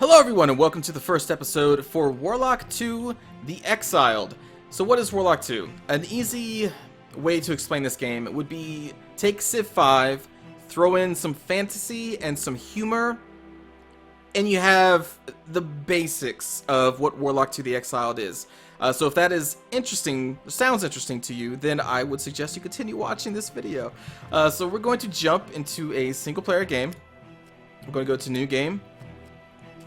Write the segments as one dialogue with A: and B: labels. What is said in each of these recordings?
A: Hello everyone and welcome to the first episode for Warlock 2, The Exiled. So what is Warlock 2? An easy way to explain this game would be take Civ 5, throw in some fantasy and some humor, and you have the basics of what Warlock 2, The Exiled is. So if that is interesting, sounds interesting to you, then I would suggest you continue watching this video. So we're going to jump into a single player game. We're going to go to new game.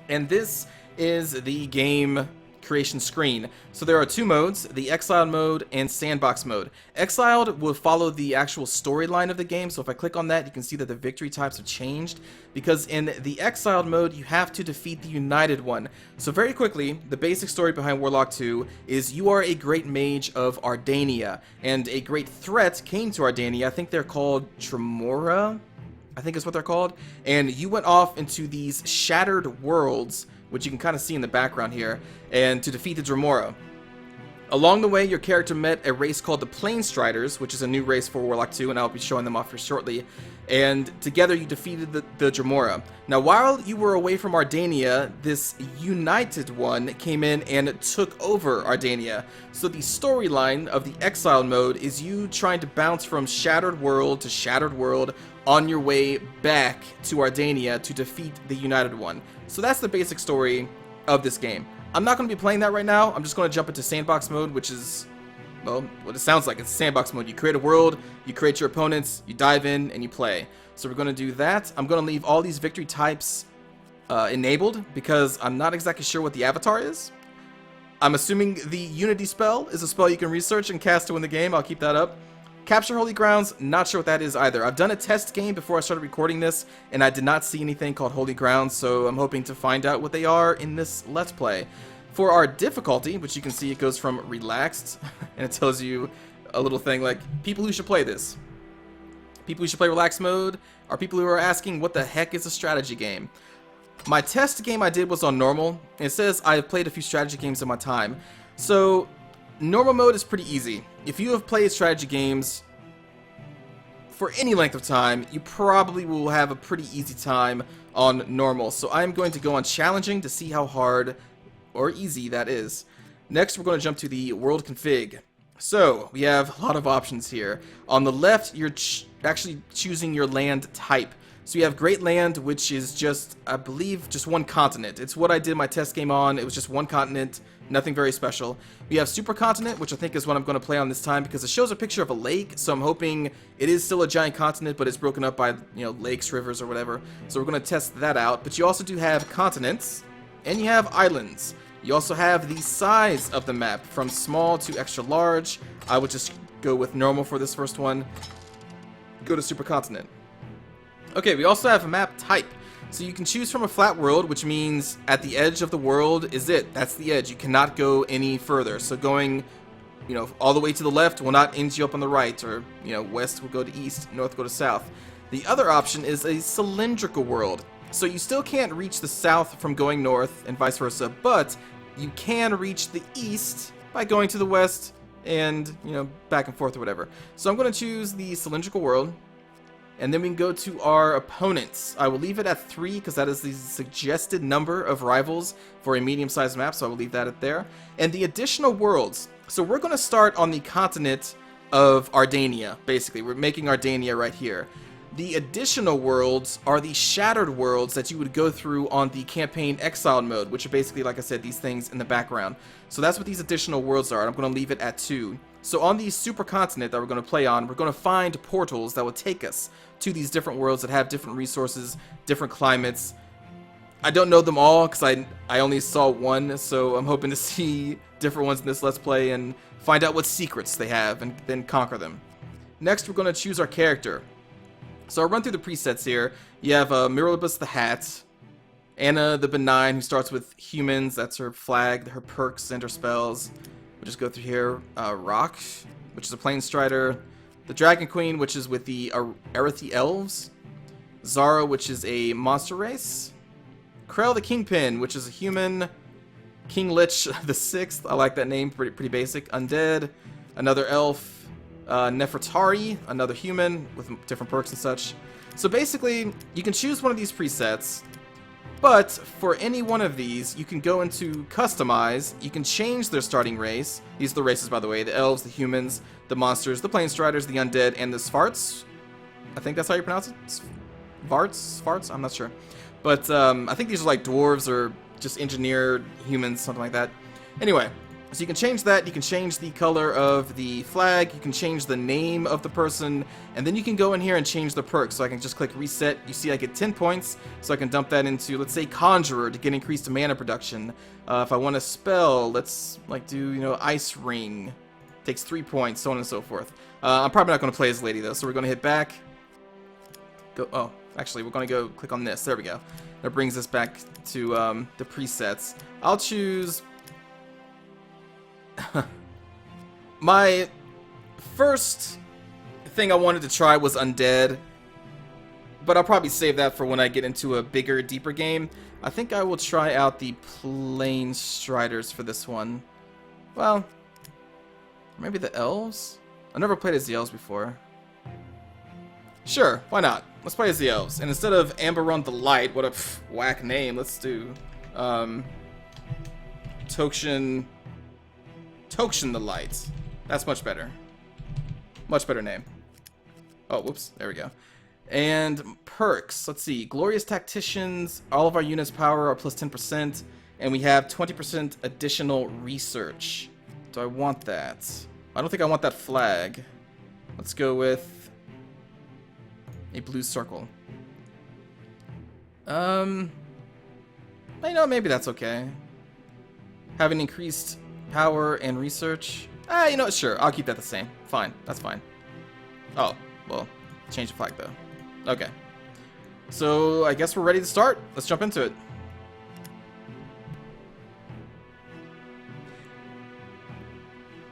A: And this is the game creation screen. So there are two modes, the Exiled mode and Sandbox mode. Exiled will follow the actual storyline of the game, so if I click on that, you can see that the victory types have changed, because in the Exiled mode, you have to defeat the United one. So very quickly, the basic story behind Warlock 2 is you are a great mage of Ardania, and a great threat came to Ardania. I think they're called Tremora, I think is what they're called, and you went off into these shattered worlds, which you can kind of see in the background here, and to defeat the Tremora. Along the way, your character met a race called the Planestriders, which is a new race for Warlock 2, and I'll be showing them off here shortly, and together you defeated the Tremora. Now, while you were away from Ardania, this United one came in and took over Ardania. So the storyline of the Exile mode is you trying to bounce from shattered world to shattered world on your way back to Ardania to defeat the United one. So that's the basic story of this game. I'm not going to be playing that right now. I'm just going to jump into Sandbox mode, which is, well, what it sounds like. It's Sandbox mode. You create a world, you create your opponents, you dive in, and you play. So we're going to do that. I'm going to leave all these victory types enabled because I'm not exactly sure what the avatar is. I'm assuming the Unity spell is a spell you can research and cast to win the game. I'll keep that up. Capture Holy Grounds, not sure what that is either. I've done a test game before I started recording this, and I did not see anything called Holy Grounds, so I'm hoping to find out what they are in this Let's Play. For our difficulty, which you can see it goes from relaxed, and it tells you a little thing like, people who should play this. People who should play relaxed mode are people who are asking what the heck is a strategy game. My test game I did was on normal, and it says I have played a few strategy games in my time. So normal mode is pretty easy. If you have played strategy games for any length of time, you probably will have a pretty easy time on normal. So I'm going to go on challenging to see how hard or easy that is. Next, we're going to jump to the world config. So we have a lot of options here. On the left, you're actually choosing your land type. So you have Great Land, which is just, I believe, just one continent. It's what I did my test game on. It was just one continent, nothing very special. We have Supercontinent, which I think is what I'm going to play on this time because it shows a picture of a lake, so I'm hoping it is still a giant continent, but it's broken up by, you know, lakes, rivers, or whatever. So we're going to test that out. But you also do have continents, and you have islands. You also have the size of the map, from small to extra large. I would just go with normal for this first one. Go to Supercontinent. Okay, we also have a map type. So you can choose from a flat world, which means at the edge of the world is it. That's the edge. You cannot go any further. So going, you know, all the way to the left will not end you up on the right, or, you know, west will go to east, north will go to south. The other option is a cylindrical world. So you still can't reach the south from going north and vice versa, but you can reach the east by going to the west and, you know, back and forth or whatever. So I'm going to choose the cylindrical world. And then we can go to our opponents. I will leave it at 3 because that is the suggested number of rivals for a medium-sized map, so I will leave that at there. And the additional worlds. So we're going to start on the continent of Ardania, basically. We're making Ardania right here. The additional worlds are the shattered worlds that you would go through on the campaign Exiled mode, which are basically, like I said, these things in the background. So that's what these additional worlds are, and I'm going to leave it at 2. So on the supercontinent that we're going to play on, we're going to find portals that will take us to these different worlds that have different resources, different climates. I don't know them all because I only saw one, so I'm hoping to see different ones in this Let's Play and find out what secrets they have and then conquer them. Next, we're going to choose our character. So I'll run through the presets here. You have Mirabus the Hat, Anna the Benign, who starts with humans. That's her flag, her perks, and her spells. We'll just go through here. Rock, which is a Planestrider. The Dragon Queen, which is with the Arethi Elves. Zara, which is a monster race. Krell the Kingpin, which is a human. King Lich the Sixth. I like that name, pretty basic. Undead. Another elf. Nefertari, another human with different perks and such. So basically, you can choose one of these presets. But for any one of these, you can go into Customize, you can change their starting race. These are the races, by the way, the Elves, the Humans, the Monsters, the Planestriders, the Undead, and the Svarts. I think that's how you pronounce it? Svarts? I'm not sure. But I think these are like dwarves or just engineered humans, something like that. Anyway, so you can change that, you can change the color of the flag, you can change the name of the person, and then you can go in here and change the perks. So I can just click reset. You see I get 10 points, so I can dump that into, let's say, Conjurer to get increased mana production. If I want to spell, let's like do, you know, Ice Ring. Takes 3 points, so on and so forth. I'm probably not going to play as Lady though, so we're going to hit back. Go. Oh, actually, we're going to go click on this. There we go. That brings us back to the presets. I'll choose... My first thing I wanted to try was Undead, but I'll probably save that for when I get into a bigger, deeper game. I think I will try out the Planestriders for this one. Well, maybe the Elves? I've never played as the Elves before. Sure, why not? Let's play as the Elves. And instead of Amberon the Light, what a whack name, let's do tokshen the Light. That's much better. Much better name. Oh, whoops. There we go. And perks. Let's see. Glorious Tacticians. All of our units' power are plus 10%. And we have 20% additional research. Do I want that? I don't think I want that flag. Let's go with a blue circle. You know, maybe that's okay. Having increased power and research. You know what? Sure, I'll keep that the same. Fine, that's fine. Oh, well, change the flag though. Okay. So I guess we're ready to start. Let's jump into it.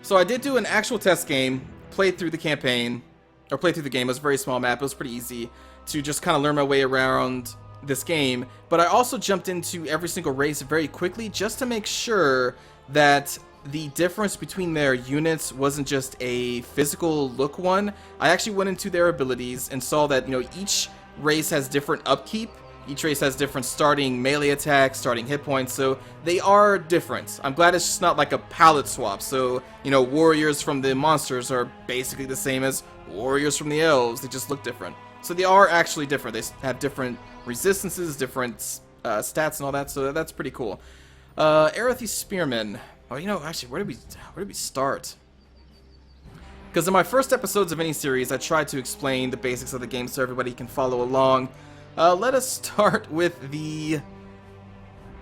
A: So I did do an actual test game, played through the campaign, or played through the game. It was a very small map. It was pretty easy to just kind of learn my way around this game. But I also jumped into every single race very quickly just to make sure that the difference between their units wasn't just a physical look one. I actually went into their abilities and saw that, you know, each race has different upkeep. Each race has different starting melee attacks, starting hit points, so they are different. I'm glad it's just not like a palette swap. So, you know, warriors from the monsters are basically the same as warriors from the elves. They just look different. So they are actually different. They have different resistances, different stats and all that, so that's pretty cool. Arethi Spearman. Oh, you know, actually, where did we start? Because in my first episodes of any series, I tried to explain the basics of the game so everybody can follow along. Let us start with the...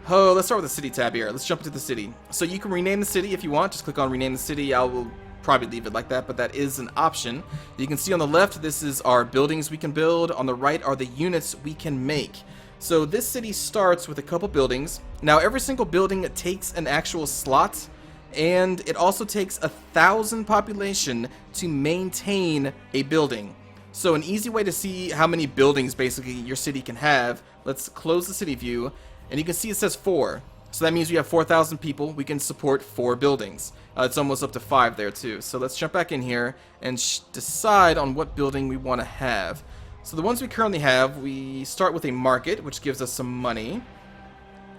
A: Oh, let's start with the city tab here. Let's jump into the city. So you can rename the city if you want. Just click on rename the city. I will probably leave it like that, but that is an option. You can see on the left, this is our buildings we can build. On the right are the units we can make. So this city starts with a couple buildings. Now every single building takes an actual slot, and it also takes 1,000 population to maintain a building. So an easy way to see how many buildings basically your city can have, let's close the city view, and you can see it says 4. So that means we have 4,000 people. We can support 4 buildings. It's almost up to 5 there too. So let's jump back in here and decide on what building we want to have. So the ones we currently have, we start with a market, which gives us some money.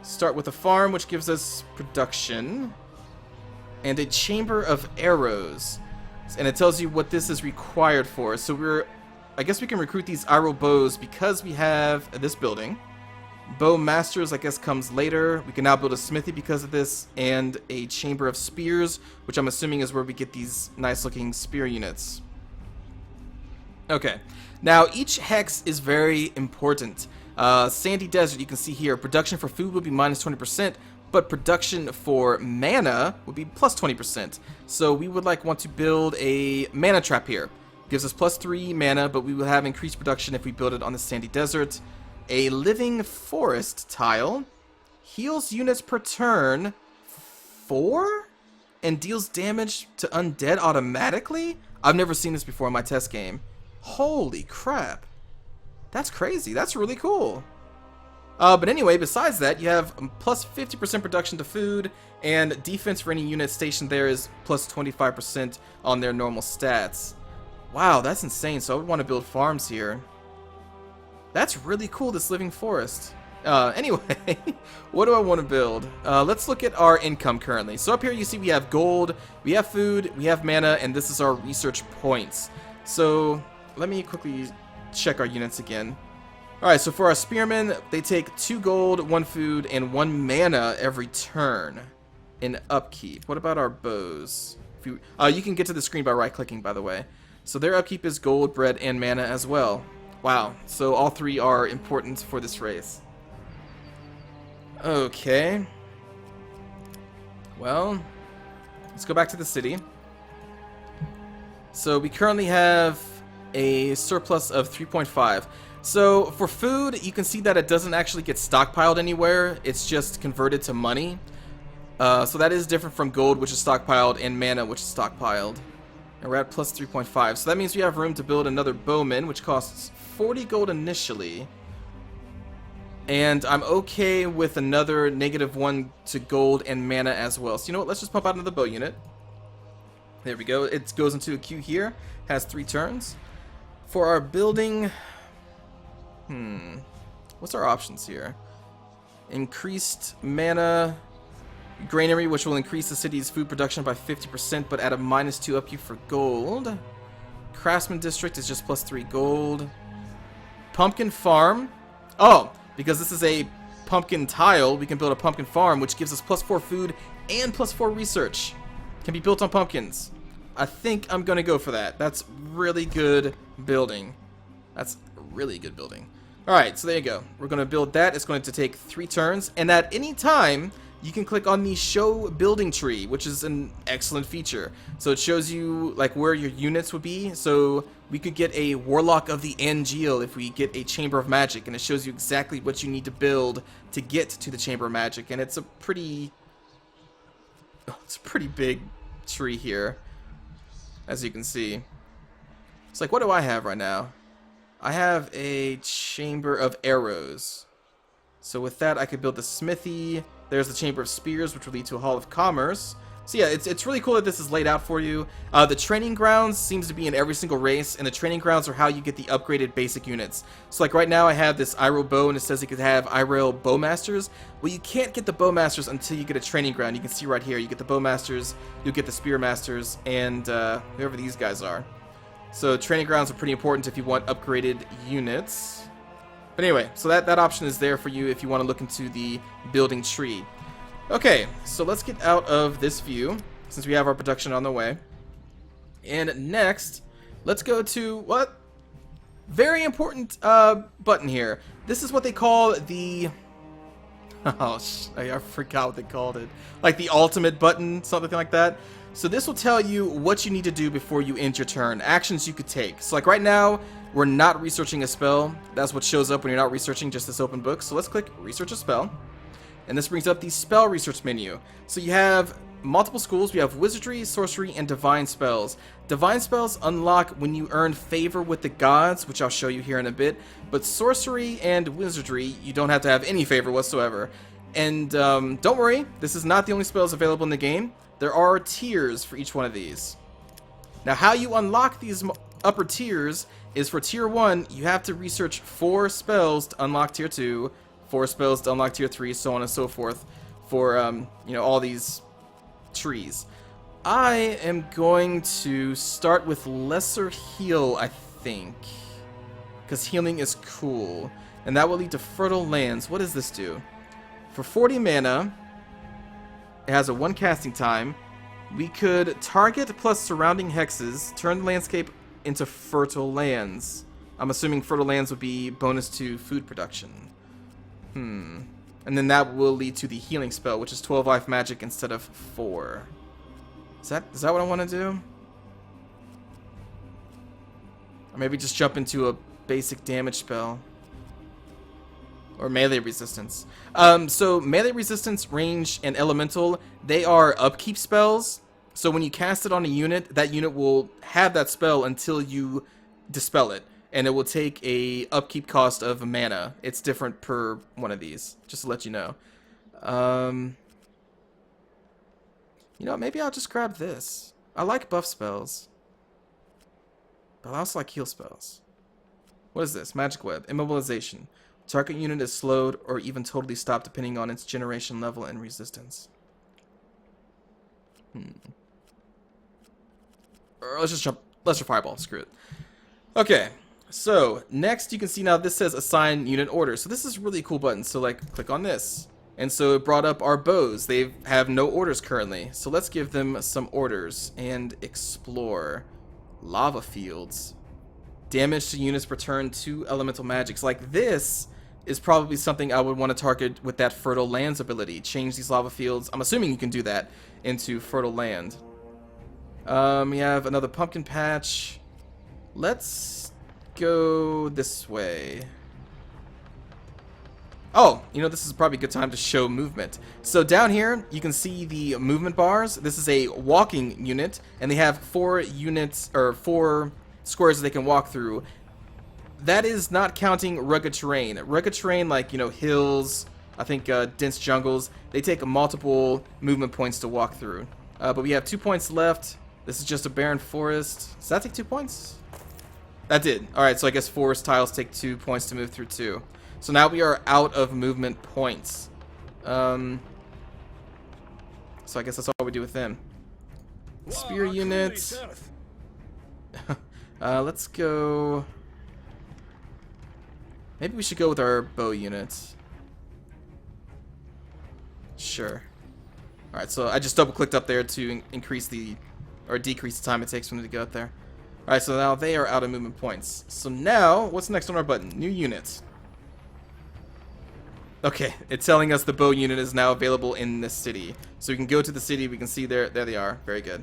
A: Start with a farm, which gives us production. And a chamber of arrows. And it tells you what this is required for. So I guess we can recruit these arrow bows because we have this building. Bow masters, I guess, comes later. We can now build a smithy because of this. And a chamber of spears, which I'm assuming is where we get these nice looking spear units. Okay. Now, each hex is very important. Sandy Desert, you can see here, production for food would be minus 20%, but production for mana would be plus 20%. So we would want to build a mana trap here. Gives us plus 3 mana, but we will have increased production if we build it on the Sandy Desert. A living forest tile heals units per turn 4 and deals damage to undead automatically? I've never seen this before in my test game. Holy crap. That's crazy. That's really cool. But anyway, besides that, you have plus 50% production to food, and defense for any unit stationed there is plus 25% on their normal stats. Wow, that's insane. So I would want to build farms here. That's really cool, this living forest. Anyway, what do I want to build? Let's look at our income currently. So up here you see we have gold, we have food, we have mana, and this is our research points. So let me quickly check our units again. Alright, so for our spearmen, they take 2 gold, 1 food, and 1 mana every turn in upkeep. What about our bows? You can get to the screen by right-clicking, by the way. So their upkeep is gold, bread, and mana as well. Wow, so all 3 are important for this race. Okay. Well, let's go back to the city. So we currently have a surplus of 3.5. So for food, you can see that it doesn't actually get stockpiled anywhere. It's just converted to money. So that is different from gold, which is stockpiled, and mana, which is stockpiled. And we're at plus 3.5. So that means we have room to build another bowman, which costs 40 gold initially. And I'm okay with another -1 to gold and mana as well. So you know what? Let's just pump out another bow unit. There we go. It goes into a queue here. Has 3 turns. For our building... What's our options here? Increased mana... Granary, which will increase the city's food production by 50%, but at a -2 upkeep for gold. Craftsman District is just plus 3 gold. Pumpkin Farm. Oh, because this is a pumpkin tile, we can build a pumpkin farm, which gives us plus 4 food and plus 4 research. Can be built on pumpkins. I think I'm going to go for that. That's really good building. That's really good building. Alright, so there you go. We're going to build that. It's going to take 3 turns, and at any time... you can click on the show building tree, which is an excellent feature. So it shows you like where your units would be. So we could get a Warlock of the Exiled if we get a Chamber of Magic, and it shows you exactly what you need to build to get to the Chamber of Magic. And it's a pretty big tree here, as you can see. It's like, what do I have right now? I have a Chamber of Arrows. So with that, I could build the smithy. There's the Chamber of Spears, which will lead to a Hall of Commerce. So yeah, it's really cool that this is laid out for you. The training grounds seems to be in every single race, and the training grounds are how you get the upgraded basic units. So like right now I have this Iro bow, and it says you could have Iro Bowmasters. Well, you can't get the Bowmasters until you get a training ground. You can see right here, you get the Bowmasters, you get the Spearmasters, and whoever these guys are. So training grounds are pretty important if you want upgraded units. But anyway, so that option is there for you if you want to look into the building tree. Okay, so let's get out of this view, since we have our production on the way. And next, let's go to, what? Very important button here. This is what they call the... Oh, I forgot what they called it. Like the ultimate button, something like that. So this will tell you what you need to do before you end your turn, actions you could take. So like right now, we're not researching a spell. That's what shows up when you're not researching just this open book. So let's click research a spell. And this brings up the spell research menu. So you have multiple schools. We have wizardry, sorcery, and divine spells. Divine spells unlock when you earn favor with the gods, which I'll show you here in a bit. But sorcery and wizardry, you don't have to have any favor whatsoever. And don't worry, this is not the only spells available in the game. There are tiers for each one of these. Now how you unlock these upper tiers is for tier 1, you have to research 4 spells to unlock tier 2, 4 spells to unlock tier 3, so on and so forth for, you know, all these trees. I am going to start with lesser heal, I think, because healing is cool, and that will lead to fertile lands. What does this do? For 40 mana, it has a 1 casting time. We could target plus surrounding hexes, turn the landscape into fertile lands. I'm assuming fertile lands would be bonus to food production. And then that will lead to the healing spell, which is 12 life magic instead of 4. Is that what I want to do? Or maybe just jump into a basic damage spell. Or melee resistance. So melee resistance, range, and elemental, they are upkeep spells. So when you cast it on a unit, that unit will have that spell until you dispel it. And it will take a upkeep cost of mana. It's different per one of these, just to let you know. You know, maybe I'll just grab this. I like buff spells. But I also like heal spells. What is this? Magic Web. Immobilization. Target unit is slowed or even totally stopped depending on its generation level and resistance. Or let's just jump. Lesser Fireball. Screw it. Okay. So, next you can see now this says assign unit order. So this is really cool button. So like, click on this. And so it brought up our bows. They have no orders currently. So let's give them some orders and explore. Lava fields. Damage to units return 2 elemental magics. Like this is probably something I would want to target with that fertile lands ability. Change these lava fields. I'm assuming you can do that into fertile land. We have another pumpkin patch. Let's go this way. Oh, you know, this is probably a good time to show movement. So down here, you can see the movement bars. This is a walking unit, and they have 4 units, or 4 squares that they can walk through. That is not counting rugged terrain. Rugged terrain, like, you know, hills, I think dense jungles, they take multiple movement points to walk through. But we have 2 points left. This is just a barren forest. Does that take 2 points? That did. Alright, so I guess forest tiles take 2 points to move through too. So now we are out of movement points. So I guess that's all we do with them. Spear units. Let's go... Maybe we should go with our bow units. Sure. Alright, so I just double clicked up there to increase the... or decrease the time it takes for them to go up there. Alright, so now they are out of movement points. So now, what's next on our button? New units. Okay, it's telling us the bow unit is now available in this city. So we can go to the city, we can see there they are. Very good.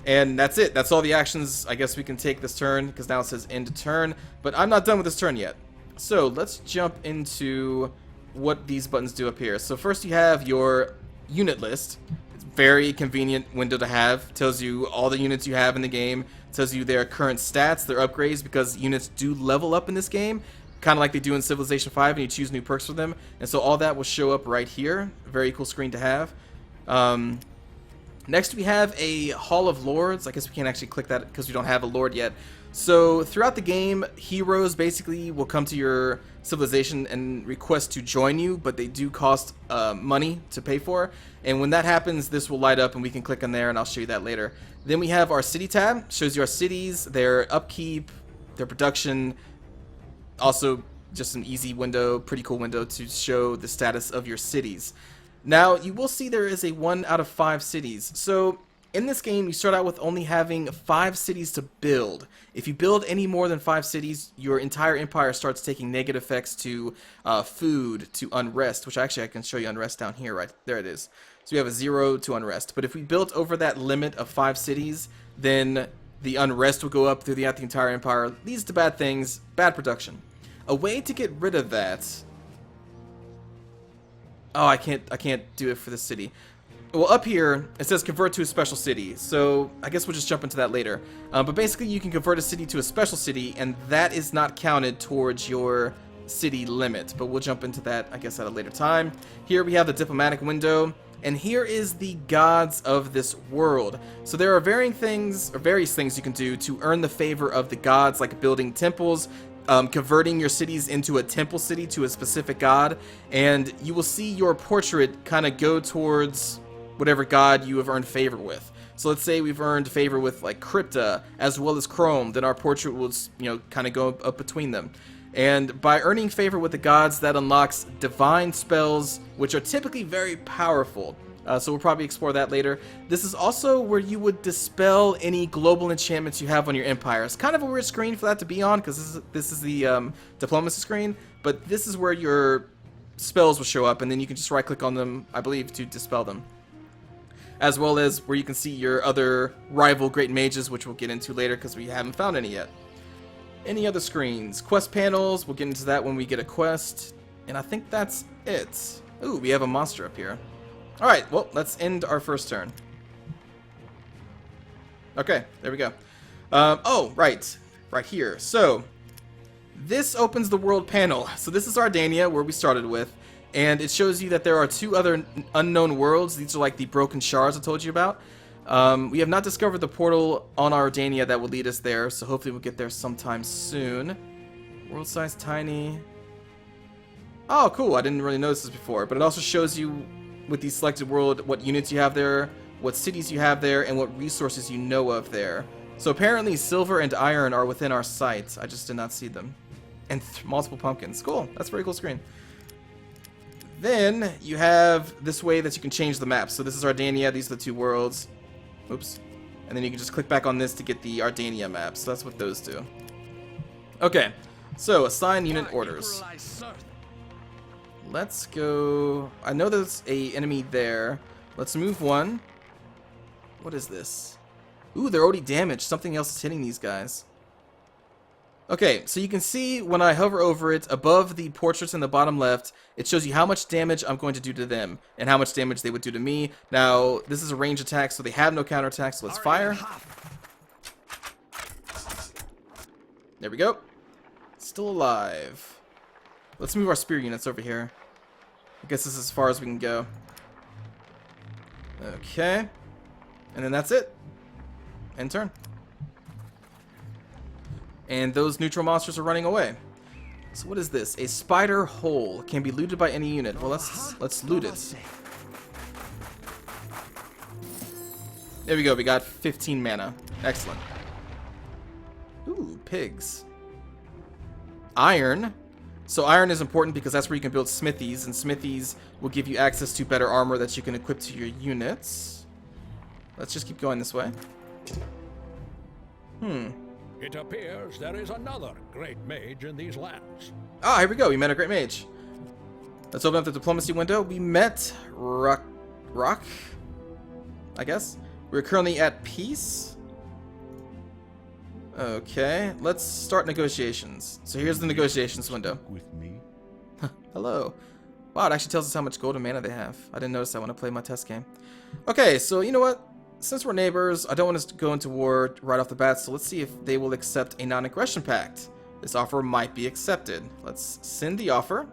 A: And that's it. That's all the actions I guess we can take this turn, because now it says end turn. But I'm not done with this turn yet. So let's jump into what these buttons do up here. So first you have your unit list. It's a very convenient window to have. It tells you all the units you have in the game. It tells you their current stats, their upgrades, because units do level up in this game, kind of like they do in Civilization 5, and you choose new perks for them. And so all that will show up right here. Very cool screen to have. Next we have a Hall of Lords. I guess we can't actually click that because we don't have a Lord yet. So throughout the game, heroes basically will come to your civilization and request to join you, but they do cost money to pay for. And when that happens, this will light up and we can click on there, and I'll show you that later. Then we have our city tab. Shows you our cities, their upkeep, their production. Also just an easy window, pretty cool window to show the status of your cities. Now, you will see there is a 1 out of 5 cities. So, in this game, you start out with only having 5 cities to build. If you build any more than 5 cities, your entire empire starts taking negative effects to food, to unrest, which actually I can show you unrest down here, right? There it is. So we have a 0 to unrest. But if we built over that limit of 5 cities, then the unrest will go up throughout the entire empire. Leads to bad things, bad production. A way to get rid of that... Oh, I can't do it for the city. Well, up here, it says convert to a special city, so I guess we'll just jump into that later. But basically, you can convert a city to a special city, and that is not counted towards your city limit. But we'll jump into that, I guess, at a later time. Here we have the diplomatic window, and here is the gods of this world. So there are various things you can do to earn the favor of the gods, like building temples, converting your cities into a temple city to a specific god, and you will see your portrait kind of go towards whatever god you have earned favor with. So let's say we've earned favor with like Crypta as well as Chrome, then our portrait will, you know, kind of go up between them. And by earning favor with the gods, that unlocks divine spells, which are typically very powerful. So we'll probably explore that later. This is also where you would dispel any global enchantments you have on your empire. It's kind of a weird screen for that to be on, because this is the diplomacy screen, but this is where your spells will show up, and then you can just right click on them, I believe, to dispel them. As well as where you can see your other rival great mages, which we'll get into later because we haven't found any yet. Any other screens? Quest panels, we'll get into that when we get a quest, and I think that's it. Ooh, we have a monster up here. Alright, well, let's end our first turn. Okay, there we go. Oh, right here. So, this opens the world panel. So this is Ardania, where we started with, and it shows you that there are 2 other unknown worlds. These are like the broken shards I told you about. We have not discovered the portal on Ardania that will lead us there, so hopefully we'll get there sometime soon. World size tiny. Oh, cool. I didn't really notice this before, but it also shows you with the selected world what units you have there, what cities you have there, and what resources you know of there. So apparently silver and iron are within our sight. I just did not see them. And multiple pumpkins. Cool. That's a very cool screen. Then you have this way that you can change the map. So this is Ardania. These are the two worlds. Oops. And then you can just click back on this to get the Ardania map. So that's what those do. Okay. So assign unit orders. Let's go. I know there's a enemy there. Let's move one. What is this? Ooh, they're already damaged. Something else is hitting these guys. Okay, so you can see when I hover over it, above the portraits in the bottom left, it shows you how much damage I'm going to do to them, and how much damage they would do to me. Now, this is a range attack, so they have no counterattack, so let's fire. There we go. Still alive. Let's move our spear units over here. I guess this is as far as we can go. Okay. And then that's it. End turn. And those neutral monsters are running away. So what is this? A spider hole can be looted by any unit. Well, let's loot it. There we go. We got 15 mana. Excellent. Ooh, pigs. Iron. So iron is important because that's where you can build smithies, and smithies will give you access to better armor that you can equip to your units. Let's just keep going this way.
B: It appears there is another great mage in these lands.
A: Ah, here we go. We met a great mage. Let's open up the diplomacy window. We met Rock, I guess. We're currently at peace. Okay, let's start negotiations. So here's the negotiations window.
C: With me?
A: Hello. Wow, it actually tells us how much gold and mana they have. I didn't notice that when I played my test game. Okay, so you know what? Since we're neighbors, I don't want us to go into war right off the bat, so let's see if they will accept a non-aggression pact. This offer might be accepted. Let's send the offer.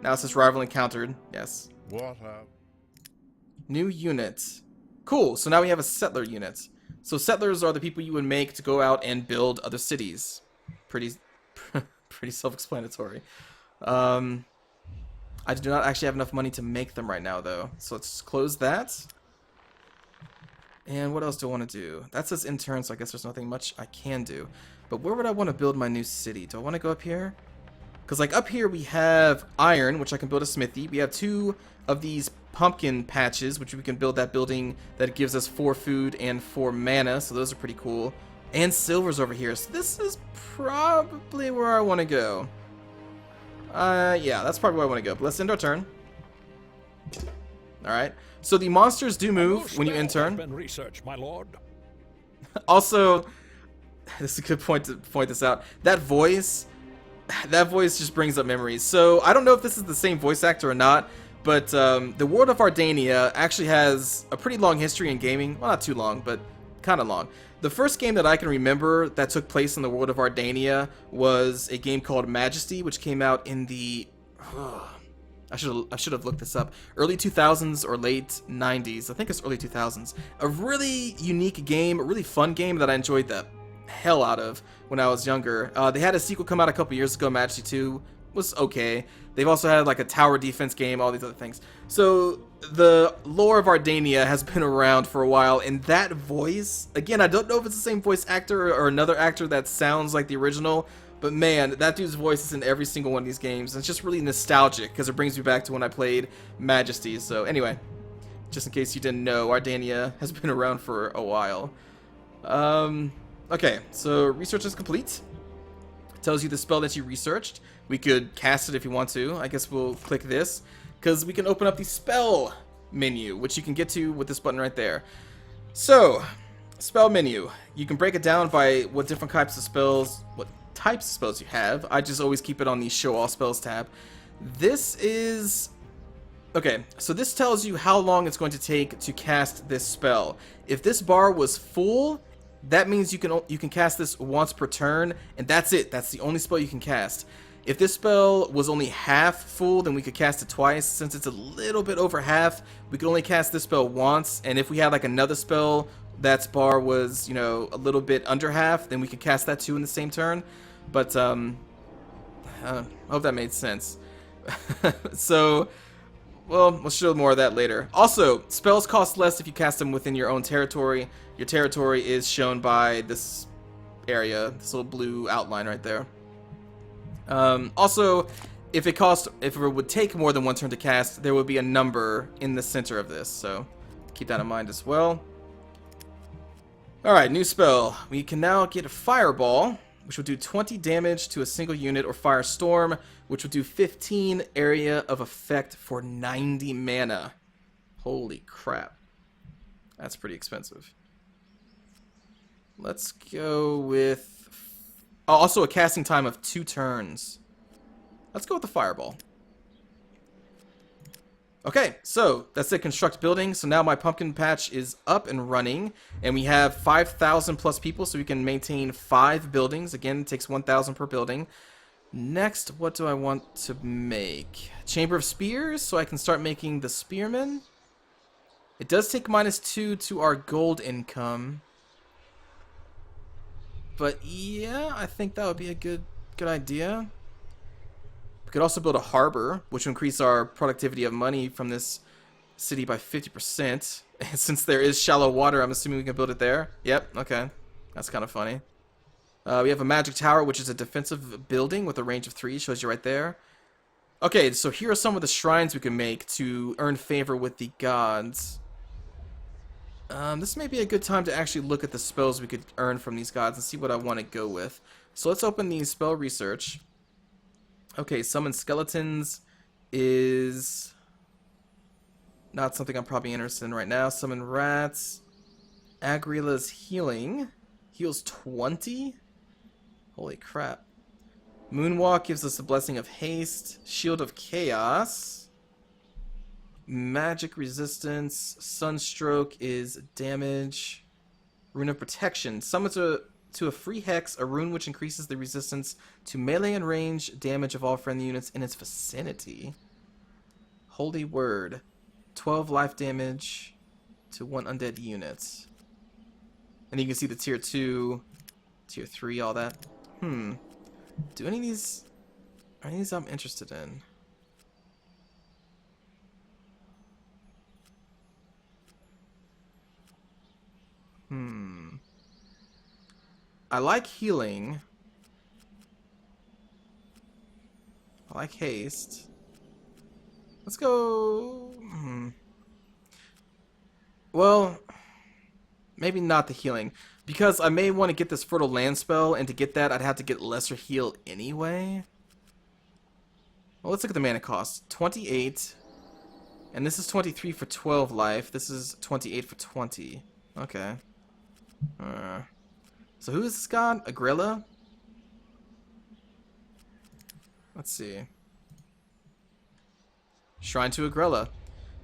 A: Now it says rival encountered. Yes.
C: What up?
A: New unit. Cool, so now we have a settler unit. So settlers are the people you would make to go out and build other cities. Pretty self-explanatory. I do not actually have enough money to make them right now, though. So let's close that. And what else do I want to do? That says intern, so I guess there's nothing much I can do. But where would I want to build my new city? Do I want to go up here? Because like up here we have iron, which I can build a smithy. We have 2 of these pumpkin patches, which we can build that building that gives us 4 food and 4 mana. So those are pretty cool. And silver's over here. So this is probably where I want to go. Yeah, that's probably where I want to go. But let's end our turn. Alright. So the monsters do move when you end turn.
B: Been researched, my lord.
A: Also, this is a good point to point this out. That voice just brings up memories. So I don't know if this is the same voice actor or not, but the world of Ardania actually has a pretty long history in gaming. Well, not too long, but kind of long. The first game that I can remember that took place in the world of Ardania was a game called Majesty, which came out in the... I should have looked this up. Early 2000s or late 90s. I think it's early 2000s. A really unique game, a really fun game that I enjoyed the hell out of when I was younger. They had a sequel come out a couple years ago, Majesty 2. Was okay. They've also had like a tower defense game, all these other things. So the lore of Ardania has been around for a while, and that voice, again, I don't know if it's the same voice actor or another actor that sounds like the original, but man, that dude's voice is in every single one of these games. It's just really nostalgic because it brings me back to when I played Majesty. So anyway, just in case you didn't know, Ardania has been around for a while. Okay, so research is complete. It tells you the spell that you researched. We could cast it if you want to. I guess we'll click this because we can open up the spell menu, which you can get to with this button right there. So, spell menu. You can break it down by what different types of spells, you have. I just always keep it on the show all spells tab. This is... Okay, so this tells you how long it's going to take to cast this spell. If this bar was full, that means you can cast this once per turn, and that's it. That's the only spell you can cast. If this spell was only half full, then we could cast it twice. Since it's a little bit over half, we could only cast this spell once, and if we had like another spell that's bar was, you know, a little bit under half, then we could cast that too in the same turn. But I hope that made sense. So, well, we'll show more of that later. Also, spells cost less if you cast them within your own territory. Your territory is shown by this area, this little blue outline right there. Also, if it would take more than one turn to cast, there would be a number in the center of this, so keep that in mind as well. Alright, new spell. We can now get a Fireball, which will do 20 damage to a single unit, or Firestorm, which will do 15 area of effect for 90 mana. Holy crap. That's pretty expensive. Let's go with... Oh, also a casting time of 2 turns. Let's go with the Fireball. Okay, so that's it. Construct building. So now my pumpkin patch is up and running, and we have 5,000 plus people, so we can maintain 5 buildings. Again, it takes 1,000 per building. Next, what do I want to make? Chamber of Spears, so I can start making the Spearmen. It does take -2 to our gold income. But yeah, I think that would be a good idea. We could also build a harbor, which will increase our productivity of money from this city by 50%. Since there is shallow water, I'm assuming we can build it there. Yep, okay. That's kind of funny. We have a magic tower, which is a defensive building with a range of 3. Shows you right there. Okay, so here are some of the shrines we can make to earn favor with the gods. This may be a good time to actually look at the spells we could earn from these gods and see what I want to go with. So let's open the spell research. Okay, summon skeletons is not something I'm probably interested in right now. Summon rats. Agrila's healing. Heals 20? Holy crap. Moonwalk gives us a blessing of haste. Shield of chaos. Magic resistance. Sunstroke is damage. Rune of protection. Summon to a free hex a rune which increases the resistance to melee and range damage of all friendly units in its vicinity. Holy word. 12 life damage to 1 undead unit. And you can see the tier 2, tier 3, all that. Do any of these... Are any of these I'm interested in? I like healing. I like haste. Let's go... Well, maybe not the healing. Because I may want to get this Fertile Land spell, and to get that, I'd have to get Lesser Heal anyway. Well, let's look at the mana cost. 28. And this is 23 for 12 life. This is 28 for 20. Okay. So who is this god? Agrilla? Let's see. Shrine to Agrilla.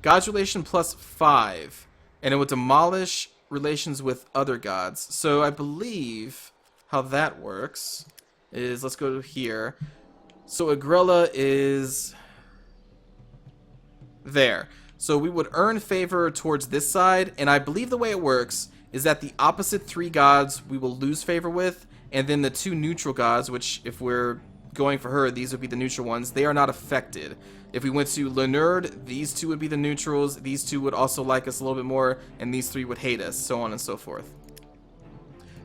A: God's relation plus 5. And it will demolish relations with other gods. So I believe how that works is, let's go to here. So Agrilla is there. So we would earn favor towards this side, and I believe the way it works is that the opposite 3 gods we will lose favor with, and then the 2 neutral gods, which if we're going for her, these would be the neutral ones, they are not affected. If we went to Lenerd, these 2 would be the neutrals, these 2 would also like us a little bit more, and these 3 would hate us, so on and so forth.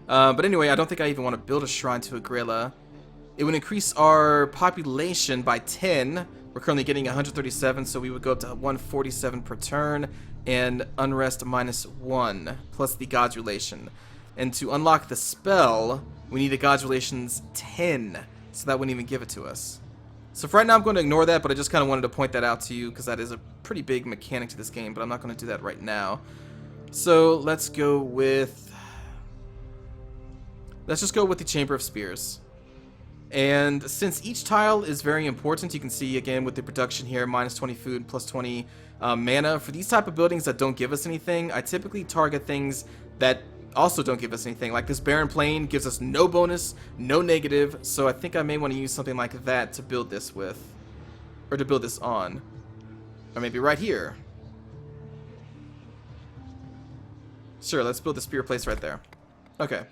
A: But anyway, I don't think I even want to build a shrine to Agrilla. It would increase our population by 10. We're currently getting 137, so we would go up to 147 per turn, and unrest -1, plus the God's relation. And to unlock the spell, we need a God's relations 10, so that wouldn't even give it to us. So for right now, I'm going to ignore that, but I just kind of wanted to point that out to you, because that is a pretty big mechanic to this game, but I'm not going to do that right now. So let's go with... Let's just go with the Chamber of Spears. And since each tile is very important, you can see again with the production here, -20 food, +20 mana. For these type of buildings that don't give us anything, I typically target things that also don't give us anything. Like this barren plain gives us no bonus, no negative, so I think I may want to use something like that to build this with. Or to build this on. Or maybe right here. Sure, let's build the spear place right there. Okay.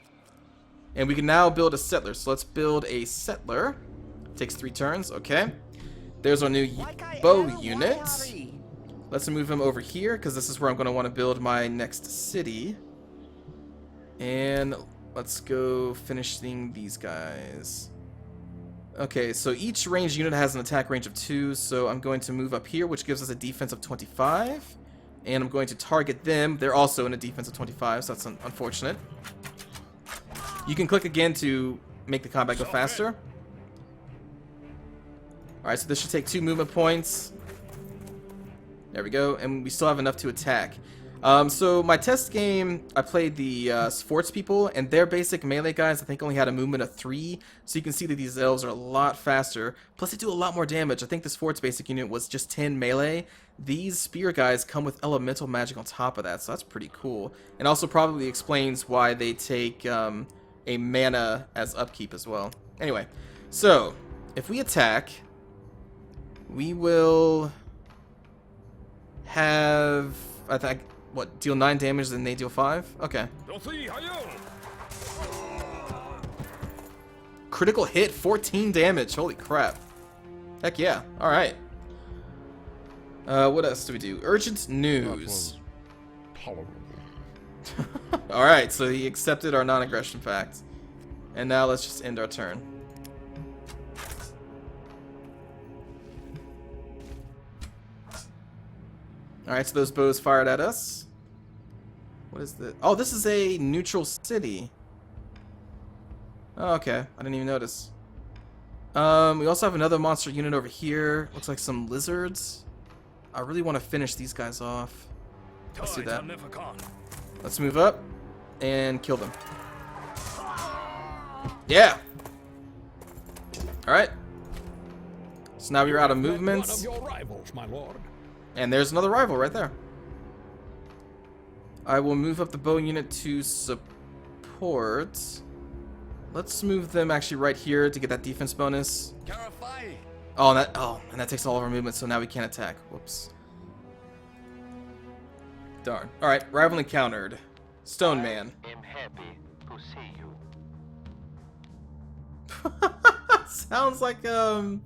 A: And we can now build a settler. So let's build a settler. Takes 3 turns, okay. There's our new bow unit. Let's move him over here, because this is where I'm going to want to build my next city. And let's go finishing these guys. Okay, so each ranged unit has an attack range of 2, so I'm going to move up here, which gives us a defense of 25. And I'm going to target them. They're also in a defense of 25, so that's unfortunate. You can click again to make the combat go faster. Alright, so this should take 2 movement points. There we go, and we still have enough to attack. So my test game, I played the sports people, and their basic melee guys I think only had a movement of 3, so you can see that these elves are a lot faster, plus they do a lot more damage. I think the sports basic unit was just 10 melee. These spear guys come with elemental magic on top of that, so that's pretty cool. And also probably explains why they take a mana as upkeep as well. Anyway, so if we attack, we will have, I think, what, deal 9 damage and they deal 5? Okay. Critical hit, 14 damage. Holy crap. Heck yeah. Alright. What else do we do? Urgent news. Alright, so he accepted our non-aggression pact. And now let's just end our turn. Alright, so those bows fired at us. What is this? Oh, this is a neutral city. Oh, okay. I didn't even notice. We also have another monster unit over here. Looks like some lizards. I really want to finish these guys off. Let's do that. Let's move up and kill them. Yeah! Alright. So now we're out of movements. And there's another rival right there. I will move up the bow unit to support. Let's move them actually right here to get that defense bonus. Oh, and that takes all of our movement, so now we can't attack. Whoops. Darn. Alright, rival encountered. Stone Man.
C: I am happy to see you.
A: Sounds like, oh,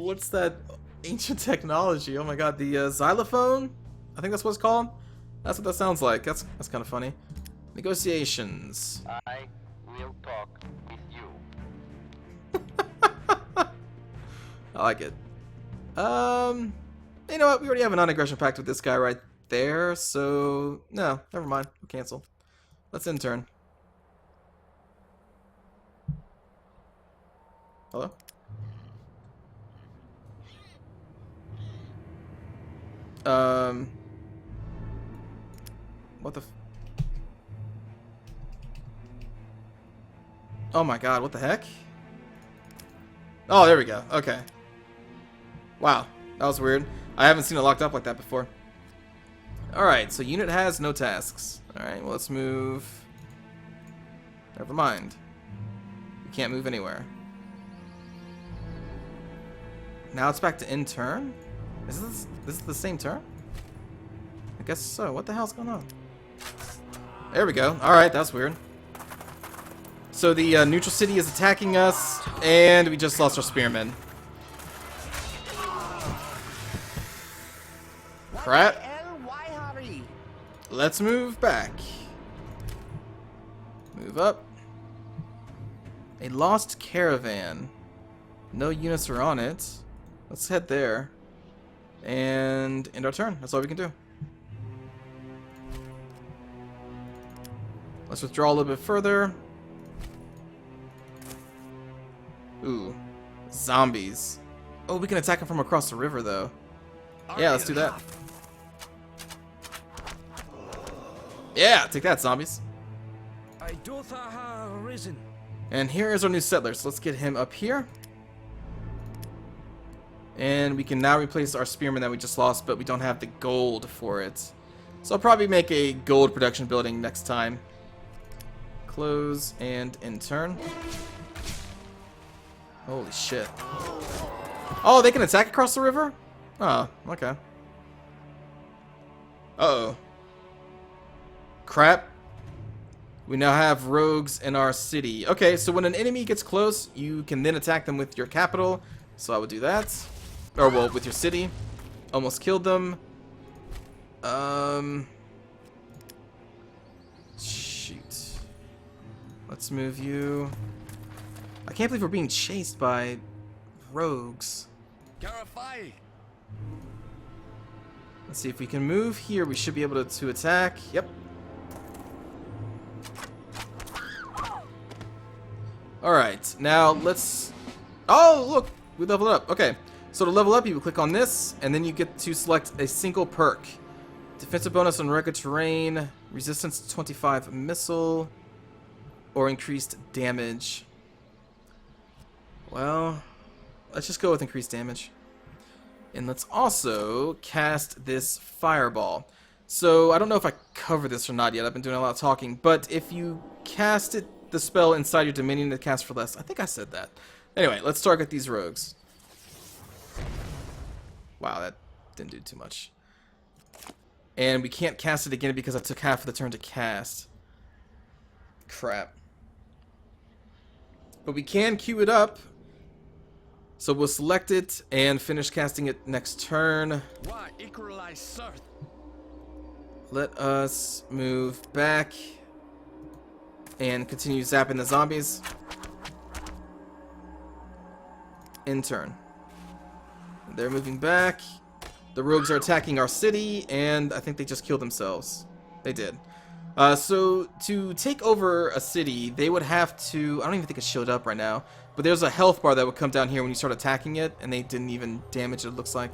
A: what's that ancient technology? Oh my god, the xylophone? I think that's what it's called. That's what that sounds like. That's kind of funny. Negotiations.
C: I will talk with you.
A: I like it. You know what? We already have a non-aggression pact with this guy right there, so no, never mind. We'll cancel. Let's end turn. Hello? What the oh my god, what the heck? Oh, there we go. Okay. Wow, that was weird. I haven't seen it locked up like that before. Alright, so unit has no tasks. Alright, well, let's move. Never mind. We can't move anywhere. Now it's back to end turn? Is this the same turn? I guess so. What the hell's going on? There we go. Alright, that's weird. So the neutral city is attacking us, and we just lost our spearmen. Crap. Let's move back. Move up. A lost caravan. No units are on it. Let's head there. And end our turn. That's all we can do. Let's withdraw a little bit further. Ooh. Zombies. Oh, we can attack them from across the river, though. Yeah, let's do that. Yeah, take that, zombies. And here is our new settler, so let's get him up here. And we can now replace our spearmen that we just lost, but we don't have the gold for it. So I'll probably make a gold production building next time. Close and end turn. Holy shit. Oh, they can attack across the river? Oh, okay. Uh-oh. Crap. We now have rogues in our city. Okay, so when an enemy gets close, you can then attack them with your capital. So I would do that. Or, well, with your city. Almost killed them. Shoot. Let's move you. I can't believe we're being chased by rogues. Let's see if we can move here. We should be able to attack. Yep. Alright, now let's... Oh, look! We leveled up. Okay. So to level up, you would click on this, and then you get to select a single perk. Defensive bonus on rugged terrain, resistance to 25 missile, or increased damage. Well, let's just go with increased damage. And let's also cast this fireball. So I don't know if I covered this or not yet. I've been doing a lot of talking. But if you cast the spell inside your dominion to cast for less, I think I said that. Anyway, let's target these rogues. Wow, that didn't do too much. And we can't cast it again because I took half of the turn to cast. Crap. But we can queue it up. So we'll select it and finish casting it next turn. Let us move back and continue zapping the zombies. In turn. They're moving back. The rogues are attacking our city, and I think they just killed themselves. They did. So to take over a city, they would have to... I don't even think it showed up right now. But there's a health bar that would come down here when you start attacking it, and they didn't even damage it, looks like.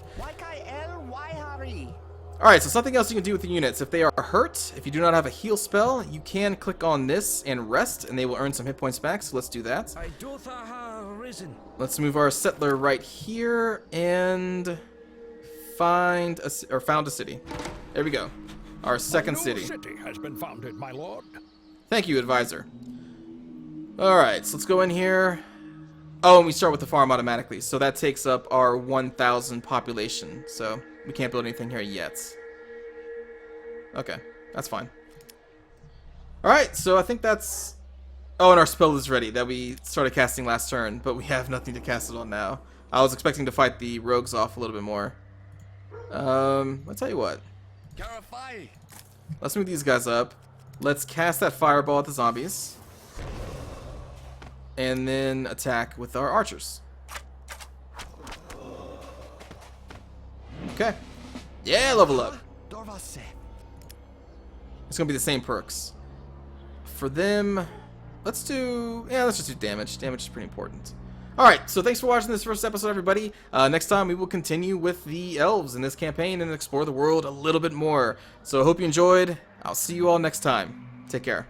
A: Alright, so something else you can do with the units. If they are hurt, if you do not have a heal spell, you can click on this and rest, and they will earn some hit points back, so let's do that. Let's move our settler right here, and found a city. There we go. Our second city.
B: City has been founded, my lord.
A: Thank you, advisor. Alright, so let's go in here. Oh, and we start with the farm automatically, so that takes up our 1,000 population, so we can't build anything here yet. Okay, that's fine. Alright, so I think that's... Oh, and our spell is ready, that we started casting last turn, but we have nothing to cast it on now. I was expecting to fight the rogues off a little bit more. I'll tell you what. Let's move these guys up. Let's cast that fireball at the zombies. And then attack with our archers. Okay. Yeah, level up. It's gonna be the same perks. For them, let's just do damage. Damage is pretty important. Alright, so thanks for watching this first episode, everybody. Next time we will continue with the elves in this campaign and explore the world a little bit more. So I hope you enjoyed. I'll see you all next time. Take care.